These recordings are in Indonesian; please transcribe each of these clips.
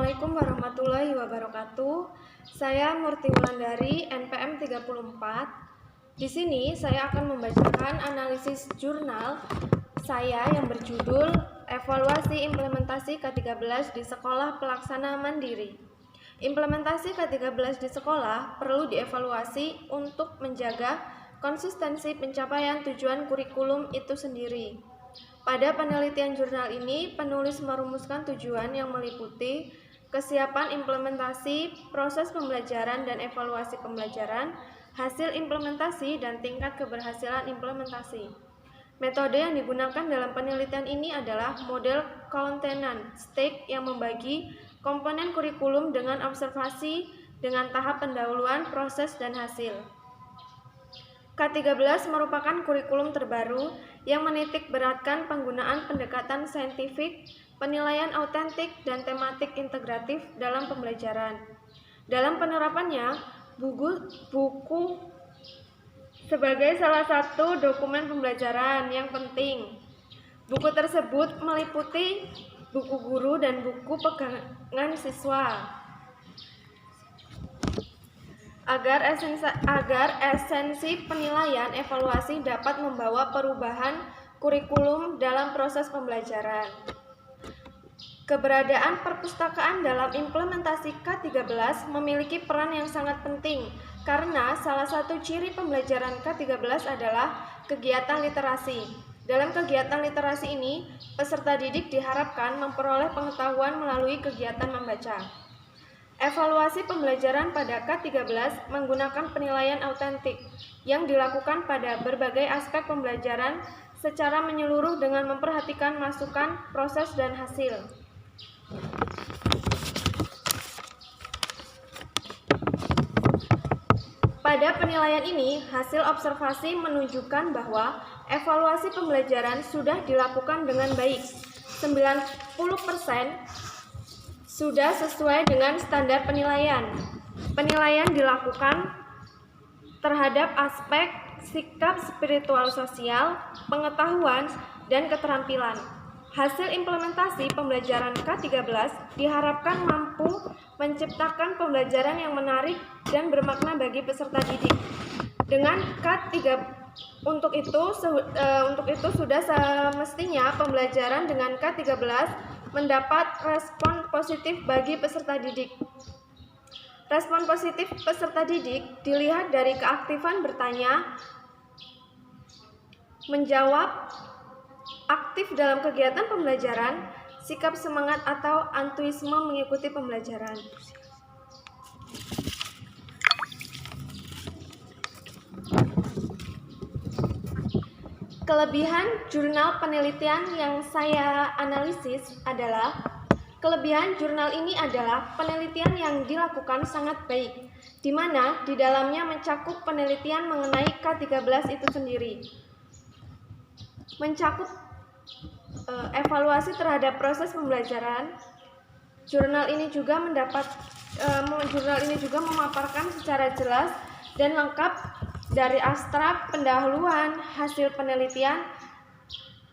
Assalamualaikum warahmatullahi wabarakatuh. Saya Murti Wulandari, NPM 34. Di sini saya akan membacakan analisis jurnal saya yang berjudul Evaluasi Implementasi K13 di Sekolah Pelaksana Mandiri. Implementasi K13 di sekolah perlu dievaluasi untuk menjaga konsistensi pencapaian tujuan kurikulum itu sendiri. Pada penelitian jurnal ini, penulis merumuskan tujuan yang meliputi kesiapan implementasi, proses pembelajaran dan evaluasi pembelajaran, hasil implementasi, dan tingkat keberhasilan implementasi. Metode yang digunakan dalam penelitian ini adalah model Countainan Stake yang membagi komponen kurikulum dengan observasi dengan tahap pendahuluan, proses, dan hasil. K13 merupakan kurikulum terbaru yang menitik beratkan penggunaan pendekatan saintifik, penilaian autentik, dan tematik integratif dalam pembelajaran. Dalam penerapannya, buku sebagai salah satu dokumen pembelajaran yang penting. Buku tersebut meliputi buku guru dan buku pegangan siswa. Agar esensi penilaian evaluasi dapat membawa perubahan kurikulum dalam proses pembelajaran. Keberadaan perpustakaan dalam implementasi K13 memiliki peran yang sangat penting karena salah satu ciri pembelajaran K13 adalah kegiatan literasi. Dalam kegiatan literasi ini, peserta didik diharapkan memperoleh pengetahuan melalui kegiatan membaca. Evaluasi pembelajaran pada K13 menggunakan penilaian autentik yang dilakukan pada berbagai aspek pembelajaran secara menyeluruh dengan memperhatikan masukan, proses, dan hasil. Pada penilaian ini, hasil observasi menunjukkan bahwa evaluasi pembelajaran sudah dilakukan dengan baik. 90% sudah sesuai dengan standar penilaian. Penilaian dilakukan terhadap aspek sikap spiritual sosial, pengetahuan, dan keterampilan. Hasil implementasi pembelajaran K13 diharapkan mampu menciptakan pembelajaran yang menarik dan bermakna bagi peserta didik. Dengan Untuk itu sudah semestinya pembelajaran dengan K13 mendapat respon positif bagi peserta didik. Respon positif peserta didik dilihat dari keaktifan bertanya, menjawab, aktif dalam kegiatan pembelajaran, sikap semangat atau antusiasme mengikuti pembelajaran. Kelebihan jurnal penelitian yang saya analisis adalah kelebihan jurnal ini adalah penelitian yang dilakukan sangat baik, di mana di dalamnya mencakup penelitian mengenai K13 itu sendiri, mencakup evaluasi terhadap proses pembelajaran. Jurnal ini juga memaparkan secara jelas dan lengkap dari abstrak, pendahuluan, hasil penelitian,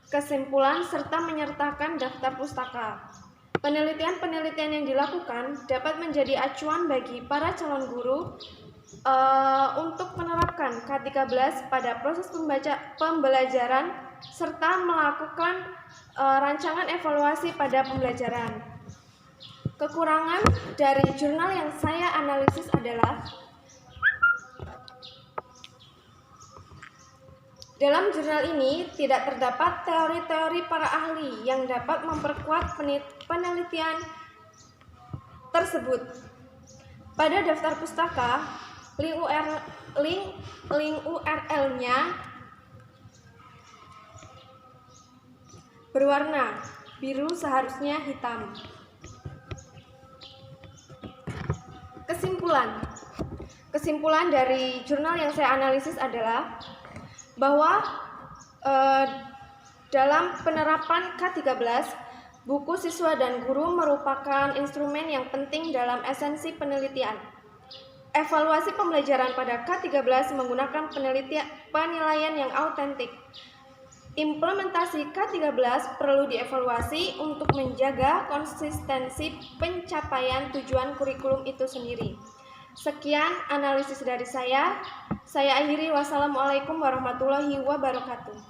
kesimpulan, serta menyertakan daftar pustaka. Penelitian-penelitian yang dilakukan dapat menjadi acuan bagi para calon guru untuk menerapkan K13 pada proses pembelajaran serta melakukan rancangan evaluasi pada pembelajaran. Kekurangan dari jurnal yang saya analisis adalah dalam jurnal ini tidak terdapat teori-teori para ahli yang dapat memperkuat penelitian tersebut. Pada daftar pustaka, link URL-nya berwarna biru, seharusnya hitam. Kesimpulan dari jurnal yang saya analisis adalah bahwa dalam penerapan K13, buku siswa dan guru merupakan instrumen yang penting dalam esensi penelitian. Evaluasi pembelajaran pada K13 menggunakan penilaian yang autentik. Implementasi K13 perlu dievaluasi untuk menjaga konsistensi pencapaian tujuan kurikulum itu sendiri. Sekian analisis dari saya. Saya akhiri. Wassalamualaikum warahmatullahi wabarakatuh.